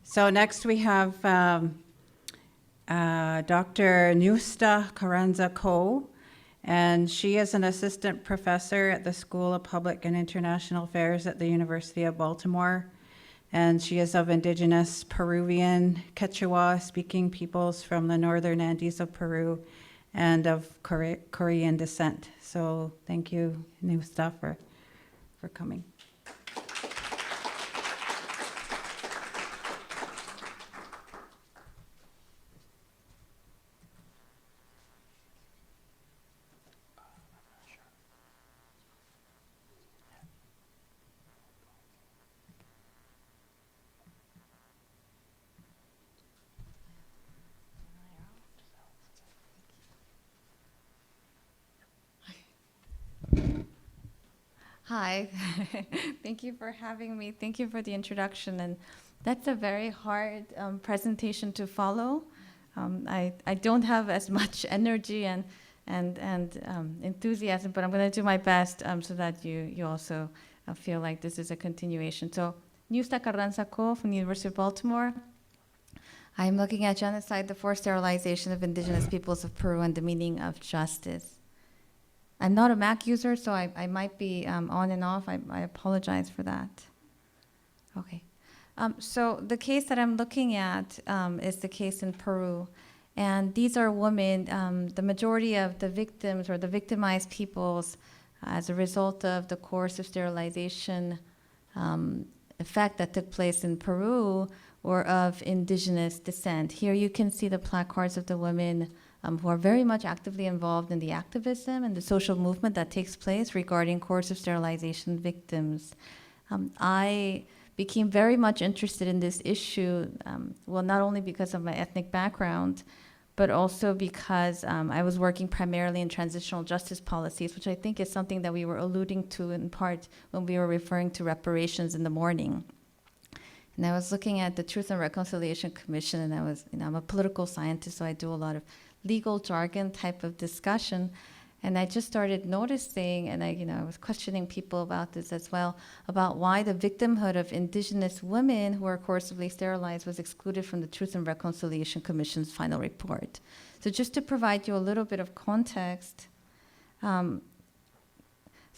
So next we have Dr. Ñusta Carranza Co., and she is an assistant professor at the School of Public and International Affairs at the University of Baltimore. And she is of indigenous Peruvian Quechua-speaking peoples from the northern Andes of Peru and of Korean descent. So thank you, Ñusta, for coming. Hi, thank you for having me. Thank you for the introduction. And that's a very hard presentation to follow. I don't have as much energy and enthusiasm, but I'm going to do my best so that you also feel like this is a continuation. So, Ñusta Carranza Co. from the University of Baltimore. I'm looking at genocide, the forced sterilization of indigenous peoples of Peru, and the meaning of justice. I'm not a Mac user, so I might be on and off. I apologize for that. Okay. So the case that I'm looking at is the case in Peru. And these are women, the majority of the victims or the victimized peoples as a result of the coercive sterilization effect that took place in Peru were of indigenous descent. Here you can see the placards of the women who are very much actively involved in the activism and the social movement that takes place regarding coercive sterilization victims. I became very much interested in this issue, well, not only because of my ethnic background, but also because I was working primarily in transitional justice policies, which I think is something that we were alluding to in part when we were referring to reparations in the morning. And I was looking at the Truth and Reconciliation Commission, and I'm a political scientist, so I do a lot of legal jargon type of discussion. And I just started noticing, and I was questioning people about this as well, about why the victimhood of indigenous women who are coercively sterilized was excluded from the Truth and Reconciliation Commission's final report. So just to provide you a little bit of context,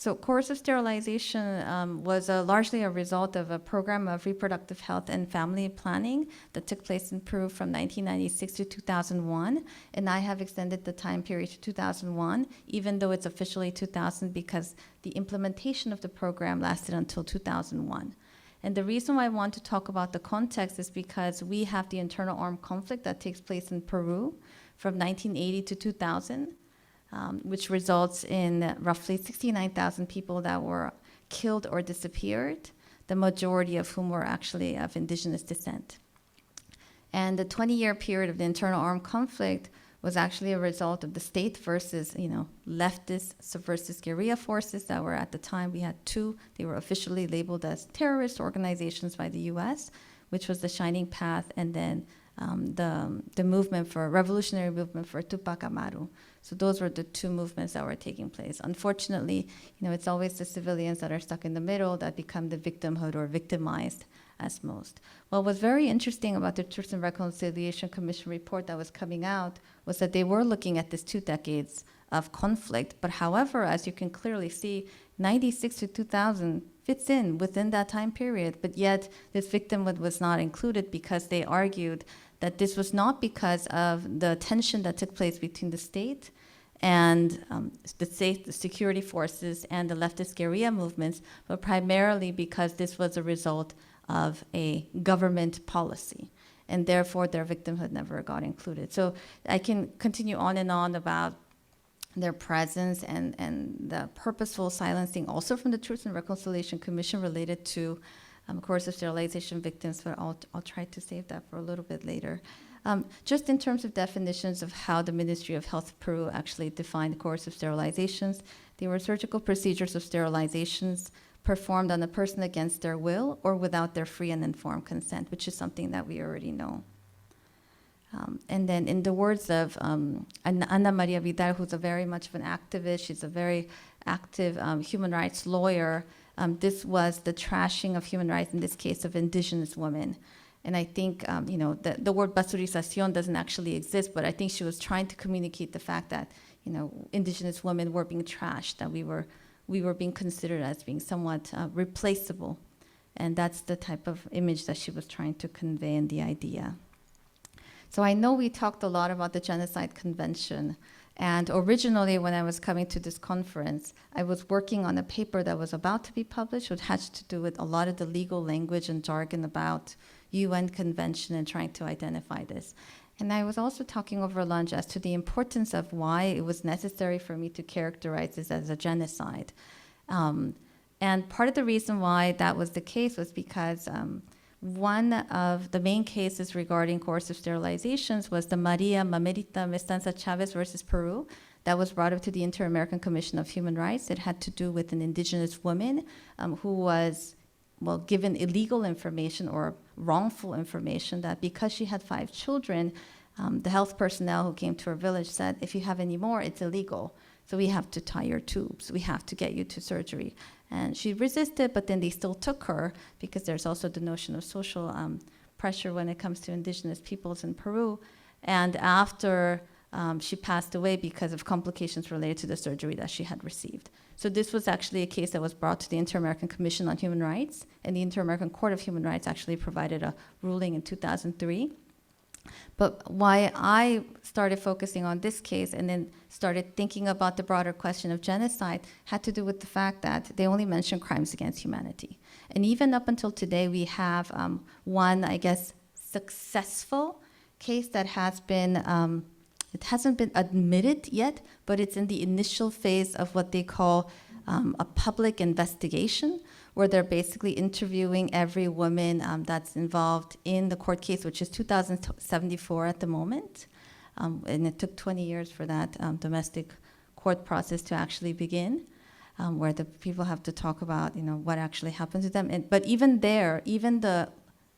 so coercive sterilization was largely a result of a program of reproductive health and family planning that took place in Peru from 1996 to 2001. And I have extended the time period to 2001, even though it's officially 2000, because the implementation of the program lasted until 2001. And the reason why I want to talk about the context is because we have the internal armed conflict that takes place in Peru from 1980 to 2000. Which results in roughly 69,000 people that were killed or disappeared, the majority of whom were actually of indigenous descent. And the 20-year period of the internal armed conflict was actually a result of the state versus, leftist versus guerrilla forces that were at the time. We had two. They were officially labeled as terrorist organizations by the U.S., which was the Shining Path, and then the movement for revolutionary movement for Tupac Amaru. So those were the two movements that were taking place. Unfortunately, it's always the civilians that are stuck in the middle that become the victimhood or victimized as most. What was very interesting about the Truth and Reconciliation Commission report that was coming out was that they were looking at this 2 decades of conflict. But however, as you can clearly see, 96 to 2000 fits in within that time period, but yet this victimhood was not included because they argued that this was not because of the tension that took place between the state and the security forces and the leftist guerrilla movements, but primarily because this was a result of a government policy, and therefore their victimhood never got included. So I can continue on and on about their presence and the purposeful silencing also from the Truth and Reconciliation Commission related to coercive sterilization victims, but I'll try to save that for a little bit later. Just in terms of definitions of how the Ministry of Health of Peru actually defined coercive sterilizations, they were surgical procedures of sterilizations performed on a person against their will or without their free and informed consent, which is something that we already know. And then in the words of Ana Maria Vidal, who's a very much of an activist, she's a very active human rights lawyer, this was the trashing of human rights, in this case of indigenous women. And I think, the word basurización doesn't actually exist, but I think she was trying to communicate the fact that, indigenous women were being trashed, that we were being considered as being somewhat replaceable. And that's the type of image that she was trying to convey in the idea. So I know we talked a lot about the Genocide Convention. And originally, when I was coming to this conference, I was working on a paper that was about to be published, which had to do with a lot of the legal language and jargon about UN Convention and trying to identify this. And I was also talking over lunch as to the importance of why it was necessary for me to characterize this as a genocide. And part of the reason why that was the case was because one of the main cases regarding coercive sterilizations was the Maria Mamerita Mestanza Chavez versus Peru. That was brought up to the Inter-American Commission of Human Rights. It had to do with an indigenous woman who was, given illegal information or wrongful information that because she had 5 children, the health personnel who came to her village said, if you have any more, it's illegal. So we have to tie your tubes. We have to get you to surgery. And she resisted, but then they still took her because there's also the notion of social pressure when it comes to indigenous peoples in Peru. And after she passed away because of complications related to the surgery that she had received. So this was actually a case that was brought to the Inter-American Commission on Human Rights, and the Inter-American Court of Human Rights actually provided a ruling in 2003. But why I started focusing on this case and then started thinking about the broader question of genocide had to do with the fact that they only mention crimes against humanity. And even up until today, we have one, I guess, successful case that has been, it hasn't been admitted yet, but it's in the initial phase of what they call a public investigation, where they're basically interviewing every woman that's involved in the court case, which is 2074 at the moment. And it took 20 years for that domestic court process to actually begin, where the people have to talk about, what actually happened to them. But even there, even the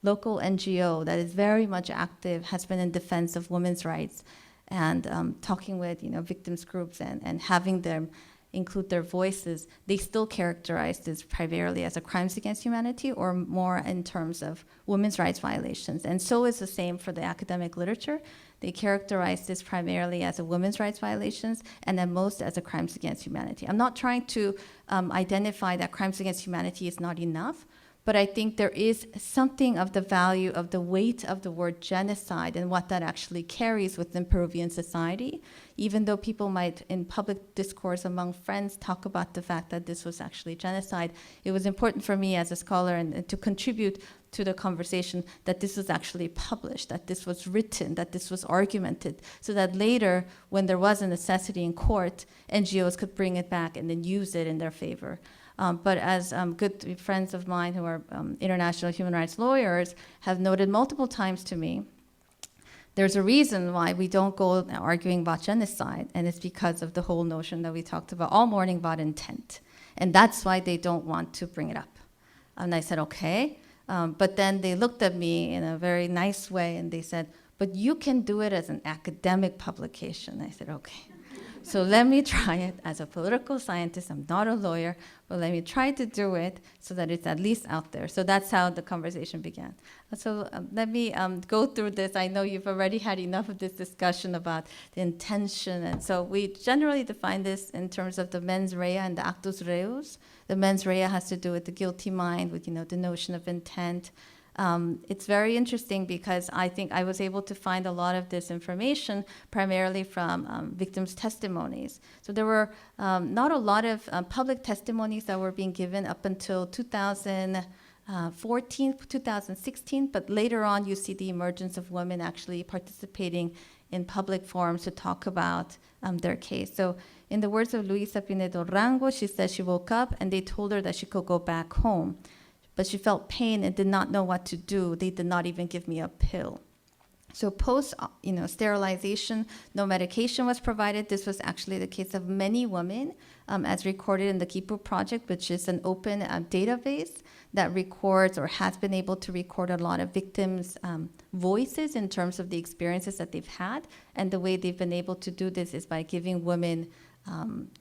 local NGO that is very much active has been in defense of women's rights and talking with, victims groups and having them include their voices. They still characterize this primarily as a crimes against humanity or more in terms of women's rights violations. And so is the same for the academic literature. They characterize this primarily as a women's rights violations and at most as a crimes against humanity. I'm not trying to identify that crimes against humanity is not enough, but I think there is something of the value of the weight of the word genocide and what that actually carries within Peruvian society, even though people might, in public discourse among friends, talk about the fact that this was actually genocide. It was important for me as a scholar and to contribute to the conversation that this was actually published, that this was written, that this was argumented, so that later, when there was a necessity in court, NGOs could bring it back and then use it in their favor. But as good friends of mine who are international human rights lawyers have noted multiple times to me, there's a reason why we don't go arguing about genocide, and it's because of the whole notion that we talked about all morning about intent. And that's why they don't want to bring it up. And I said, okay. But then they looked at me in a very nice way and they said, but you can do it as an academic publication. I said, okay. So let me try it as a political scientist. I'm not a lawyer, but let me try to do it so that it's at least out there. So that's how the conversation began. So let me go through this. I know you've already had enough of this discussion about the intention. And so we generally define this in terms of the mens rea and the actus reus. The mens rea has to do with the guilty mind, with the notion of intent. It's very interesting because I think I was able to find a lot of this information primarily from victims' testimonies. So there were not a lot of public testimonies that were being given up until 2014, 2016, but later on you see the emergence of women actually participating in public forums to talk about their case. So in the words of Luisa Pinedo Rango, she said she woke up and they told her that she could go back home. But she felt pain and did not know what to do. They did not even give me a pill. So post, sterilization, no medication was provided. This was actually the case of many women, as recorded in the Kipu Project, which is an open database that records or has been able to record a lot of victims' voices in terms of the experiences that they've had. And the way they've been able to do this is by giving women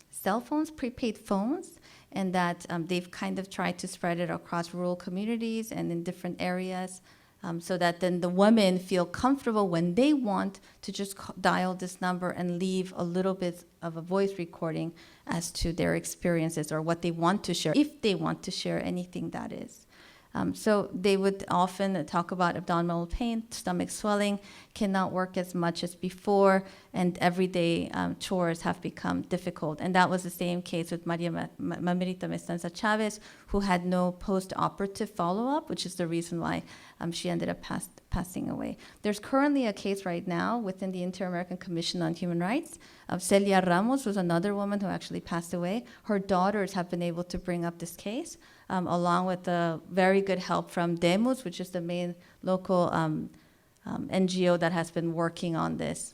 cell phones, prepaid phones, and that they've kind of tried to spread it across rural communities and in different areas so that then the women feel comfortable when they want to just dial this number and leave a little bit of a voice recording as to their experiences or what they want to share, if they want to share anything that is. So they would often talk about abdominal pain, stomach swelling, cannot work as much as before, and everyday chores have become difficult. And that was the same case with Maria Mamerita Mestanza Chavez, who had no post-operative follow-up, which is the reason why she ended up passing away. There's currently a case right now within the Inter-American Commission on Human Rights of Celia Ramos, who's another woman who actually passed away. Her daughters have been able to bring up this case, along with the very good help from DEMUS, which is the main local NGO that has been working on this.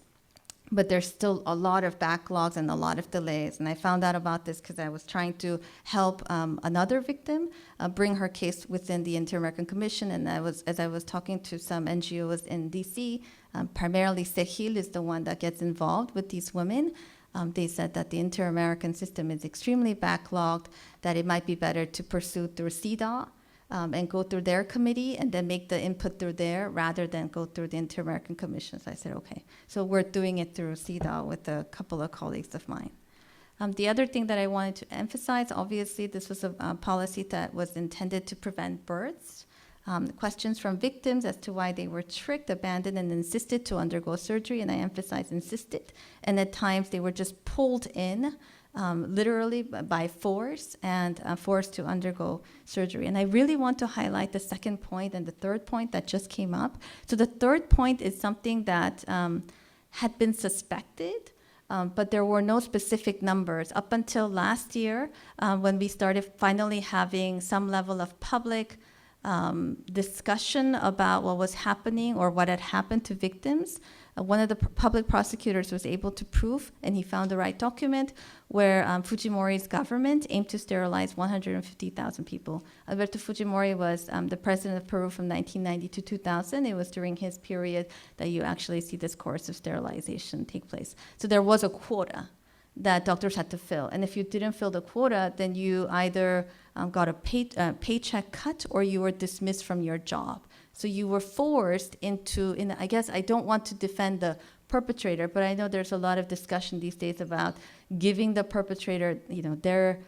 But there's still a lot of backlogs and a lot of delays. And I found out about this because I was trying to help another victim bring her case within the Inter-American Commission. And as I was talking to some NGOs in DC, primarily SEGIL is the one that gets involved with these women. They said that the Inter-American system is extremely backlogged, that it might be better to pursue through CEDAW and go through their committee and then make the input through there rather than go through the Inter-American Commission. So I said, okay. So we're doing it through CEDAW with a couple of colleagues of mine. The other thing that I wanted to emphasize, obviously, this was a policy that was intended to prevent births. Questions from victims as to why they were tricked, abandoned, and insisted to undergo surgery, and I emphasize insisted. And at times they were just pulled in, literally by force, and forced to undergo surgery. And I really want to highlight the second point and the third point that just came up. So the third point is something that had been suspected, but there were no specific numbers. Up until last year, when we started finally having some level of public discussion about what was happening or what had happened to victims, one of the public prosecutors was able to prove, and he found the right document, where Fujimori's government aimed to sterilize 150,000 people. Alberto Fujimori was the president of Peru from 1990 to 2000. It was during his period that you actually see this course of sterilization take place. So there was a quota that doctors had to fill. And if you didn't fill the quota, then you either got a paycheck cut or you were dismissed from your job. So you were forced into, I guess I don't want to defend the perpetrator, but I know there's a lot of discussion these days about giving the perpetrator, their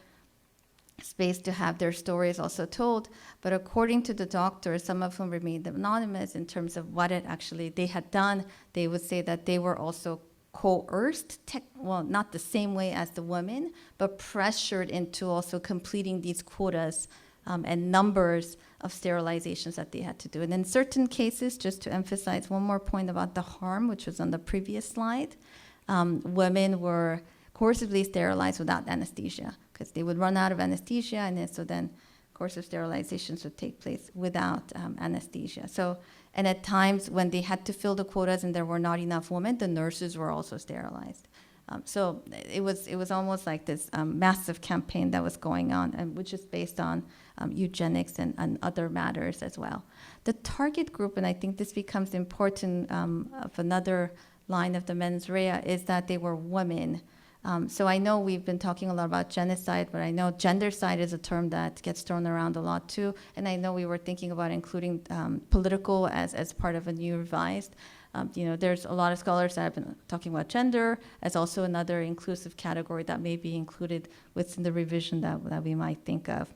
space to have their stories also told. But according to the doctors, some of whom remained anonymous in terms of what they had done, they would say that they were also coerced, well, not the same way as the women, but pressured into also completing these quotas and numbers of sterilizations that they had to do. And in certain cases, just to emphasize one more point about the harm, which was on the previous slide, women were coercively sterilized without anesthesia because they would run out of anesthesia, and so then course of sterilizations would take place without anesthesia. So, and at times when they had to fill the quotas and there were not enough women, the nurses were also sterilized. So it was almost like this massive campaign that was going on, and which is based on eugenics and other matters as well. The target group, and I think this becomes important of another line of the mens rea, is that they were women. So I know we've been talking a lot about genocide, but I know gendercide is a term that gets thrown around a lot too. And I know we were thinking about including political as part of a new revised. There's a lot of scholars that have been talking about gender as also another inclusive category that may be included within the revision that we might think of.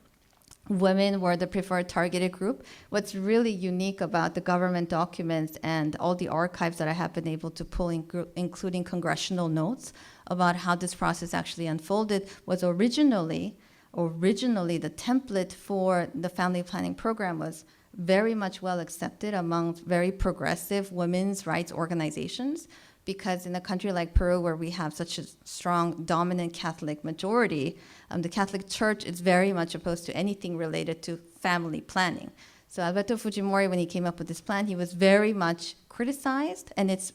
Women were the preferred targeted group. What's really unique about the government documents and all the archives that I have been able to pull, including congressional notes about how this process actually unfolded, was originally the template for the family planning program was very much well accepted among very progressive women's rights organizations, because in a country like Peru, where we have such a strong dominant Catholic majority, the Catholic Church is very much opposed to anything related to family planning. So Alberto Fujimori, when he came up with this plan, he was very much criticized, and it's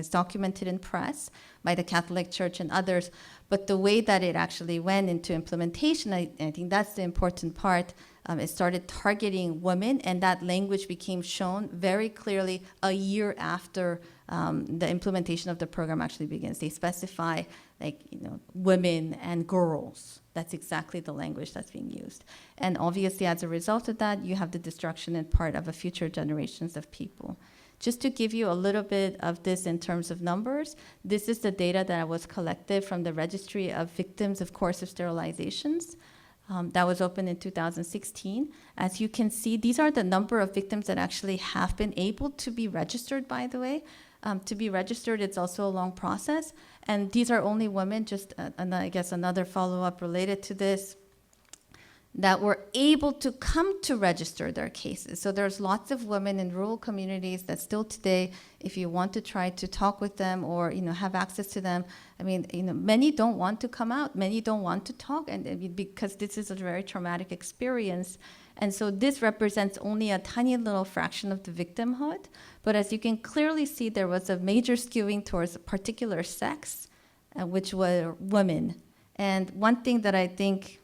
documented in press by the Catholic Church and others. But the way that it actually went into implementation, I think that's the important part. It started targeting women, and that language became shown very clearly a year after the implementation of the program actually begins. They specify like, women and girls. That's exactly the language that's being used. And obviously, as a result of that, you have the destruction in part of a future generations of people. Just to give you a little bit of this in terms of numbers, this is the data that was collected from the Registry of Victims of Coercive Sterilizations. That was opened in 2016. As you can see, these are the number of victims that actually have been able to be registered, by the way. To be registered, it's also a long process. And these are only women, just, and I guess another follow-up related to this, that were able to come to register their cases. So there's lots of women in rural communities that still today, if you want to try to talk with them or have access to them, I mean, many don't want to come out, many don't want to talk, and because this is a very traumatic experience. And so this represents only a tiny little fraction of the victimhood. But as you can clearly see, there was a major skewing towards a particular sex, which were women. And one thing that I think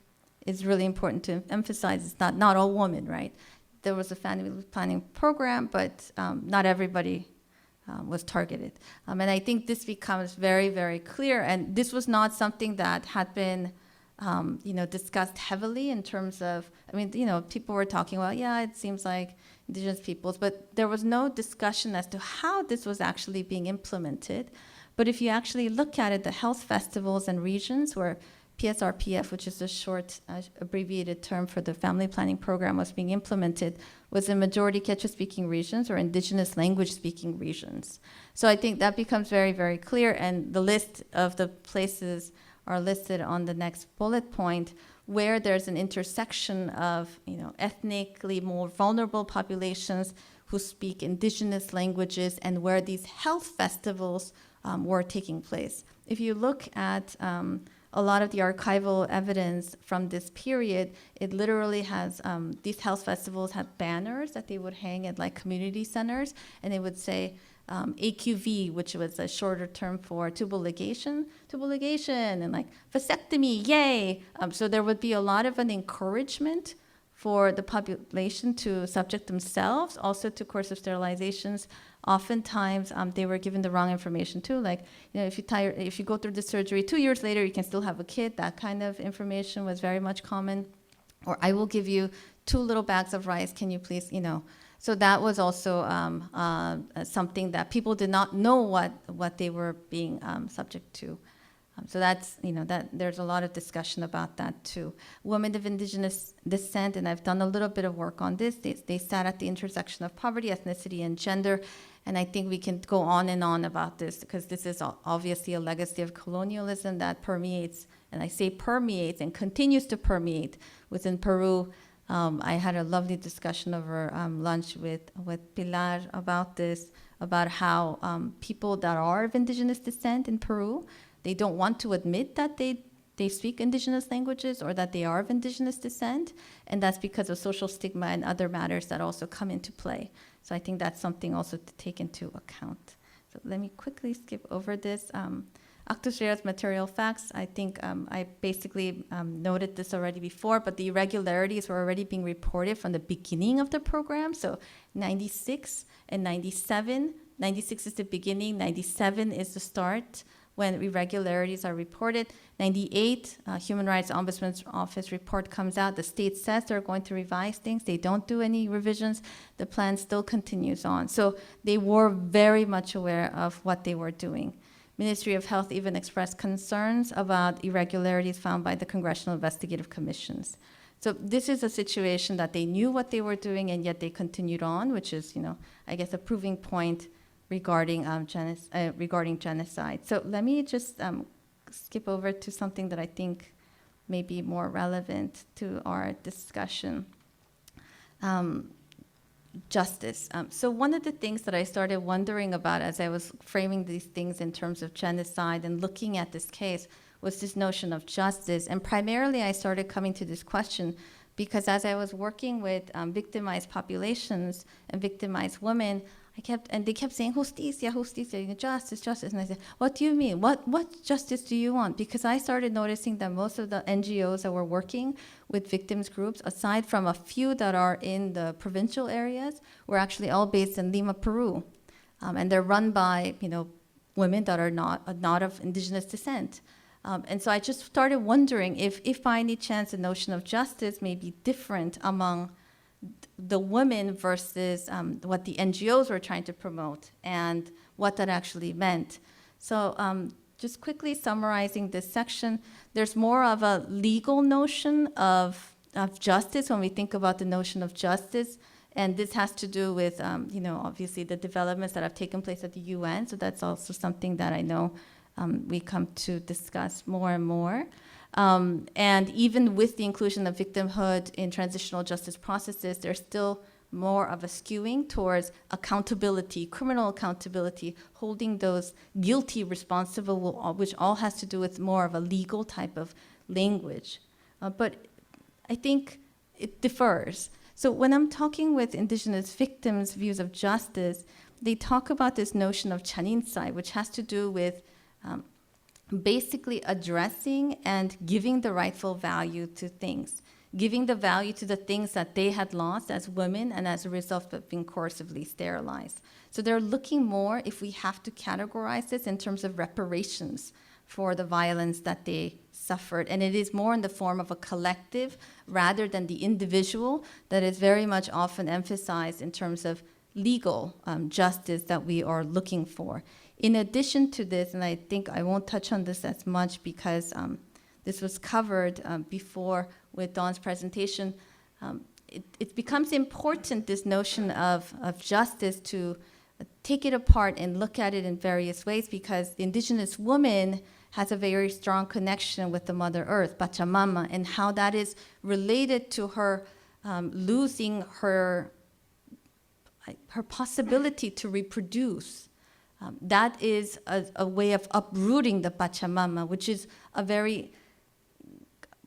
is really important to emphasize is not all women, right? There was a family planning program, but not everybody was targeted. And I think this becomes very, very clear. And this was not something that had been discussed heavily in terms of, people were talking about, yeah, it seems like Indigenous peoples, but there was no discussion as to how this was actually being implemented. But if you actually look at it, the health festivals and regions where PSRPF, which is a short abbreviated term for the family planning program, was being implemented, was in majority Quechua-speaking regions or indigenous language-speaking regions. So I think that becomes very, very clear, and the list of the places are listed on the next bullet point, where there's an intersection of ethnically more vulnerable populations who speak indigenous languages and where these health festivals were taking place. If you look at a lot of the archival evidence from this period, it literally has, these health festivals have banners that they would hang at like community centers, and it would say AQV, which was a shorter term for tubal ligation, and like vasectomy, yay. So there would be a lot of an encouragement for the population to subject themselves also to coercive sterilizations. Oftentimes, they were given the wrong information too, like, if you go through the surgery 2 years later, you can still have a kid. That kind of information was very much common. Or I will give you 2 little bags of rice, can you please, So that was also something that people did not know what they were being subject to. So that's, that there's a lot of discussion about that too. Women of indigenous descent, and I've done a little bit of work on this, they sat at the intersection of poverty, ethnicity, and gender. And I think we can go on and on about this because this is obviously a legacy of colonialism that permeates, and I say permeates and continues to permeate within Peru. I had a lovely discussion over lunch with Pilar about this, about how people that are of indigenous descent in Peru, they don't want to admit that they speak indigenous languages or that they are of indigenous descent, and that's because of social stigma and other matters that also come into play. So I think that's something also to take into account. So let me quickly skip over this. Actus Reus material facts, I think I basically noted this already before, but the irregularities were already being reported from the beginning of the program. So 96 and 97, 96 is the beginning, 97 is the start when irregularities are reported. 98, Human Rights Ombudsman's Office report comes out. The state says they're going to revise things. They don't do any revisions. The plan still continues on. So they were very much aware of what they were doing. Ministry of Health even expressed concerns about irregularities found by the Congressional Investigative Commissions. So this is a situation that they knew what they were doing and yet they continued on, which is, I guess a proving point regarding genocide. So let me just skip over to something that I think may be more relevant to our discussion. Justice. So one of the things that I started wondering about as I was framing these things in terms of genocide and looking at this case was this notion of justice. And primarily I started coming to this question because as I was working with victimized populations and victimized women, they kept saying, justicia, justicia, justice, justice. And I said, what do you mean? What justice do you want? Because I started noticing that most of the NGOs that were working with victims groups, aside from a few that are in the provincial areas, were actually all based in Lima, Peru. And they're run by, women that are not of indigenous descent. And so I just started wondering if by any chance the notion of justice may be different among the women versus what the NGOs were trying to promote and what that actually meant. So just quickly summarizing this section, there's more of a legal notion of justice when we think about the notion of justice. And this has to do with, obviously the developments that have taken place at the UN. So that's also something that I know we come to discuss more and more. And even with the inclusion of victimhood in transitional justice processes, there's still more of a skewing towards accountability, criminal accountability, holding those guilty responsible, which all has to do with more of a legal type of language. But I think it differs. So when I'm talking with Indigenous victims' views of justice, they talk about this notion of chanintsai, which has to do with basically addressing and giving the rightful value to things, giving the value to the things that they had lost as women and as a result of being coercively sterilized. So they're looking more, if we have to categorize this, in terms of reparations for the violence that they suffered. And it is more in the form of a collective rather than the individual that is very much often emphasized in terms of legal justice that we are looking for. In addition to this, and I think I won't touch on this as much because this was covered before with Dawn's presentation, it becomes important, this notion of justice, to take it apart and look at it in various ways, because the Indigenous woman has a very strong connection with the Mother Earth, Pachamama, and how that is related to her losing her possibility to reproduce. That is a way of uprooting the Pachamama, which is a very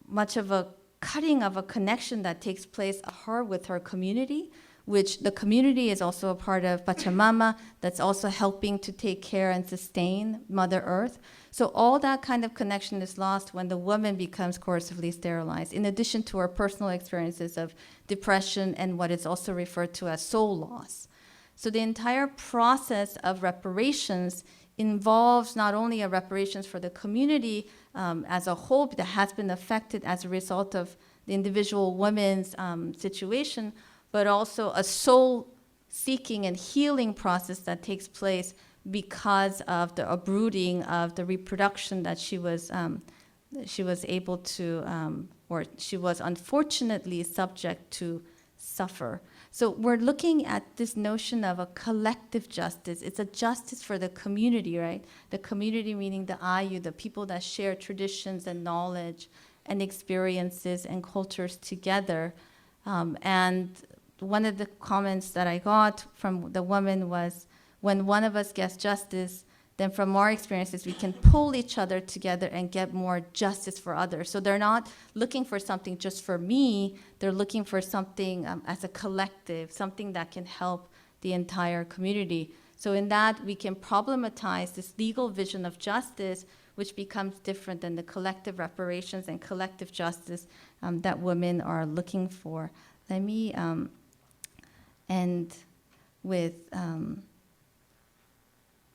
much of a cutting of a connection that takes place her with her community, which the community is also a part of Pachamama, that's also helping to take care and sustain Mother Earth. So all that kind of connection is lost when the woman becomes coercively sterilized, in addition to her personal experiences of depression and what is also referred to as soul loss. So the entire process of reparations involves not only a reparations for the community as a whole that has been affected as a result of the individual woman's situation, but also a soul-seeking and healing process that takes place because of the uprooting of the reproduction that she was able to, or she was unfortunately subject to suffer. So we're looking at this notion of a collective justice. It's a justice for the community, right? The community meaning the Ayu, the people that share traditions and knowledge and experiences and cultures together. And one of the comments that I got from the woman was, when one of us gets justice, then from our experiences, we can pull each other together and get more justice for others. So they're not looking for something just for me, they're looking for something as a collective, something that can help the entire community. So in that, we can problematize this legal vision of justice, which becomes different than the collective reparations and collective justice that women are looking for. Let me end with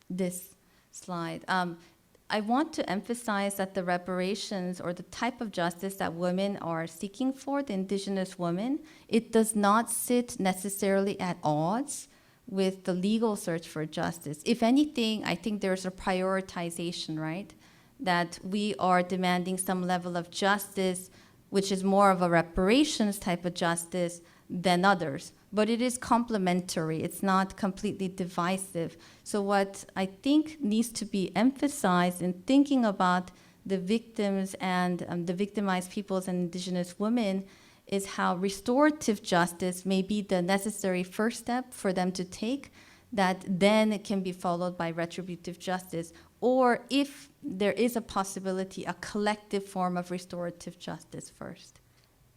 this slide. I want to emphasize that the reparations, or the type of justice that women are seeking for, the Indigenous women, it does not sit necessarily at odds with the legal search for justice. If anything, I think there's a prioritization, right? That we are demanding some level of justice, which is more of a reparations type of justice than others. But it is complementary. It's not completely divisive. So what I think needs to be emphasized in thinking about the victims and the victimized peoples and Indigenous women is how restorative justice may be the necessary first step for them to take, that then it can be followed by retributive justice, or if there is a possibility, a collective form of restorative justice first.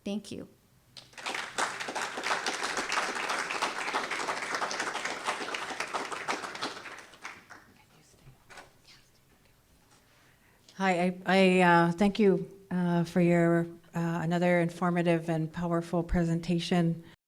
Thank you. Hi, I thank you for your another informative and powerful presentation.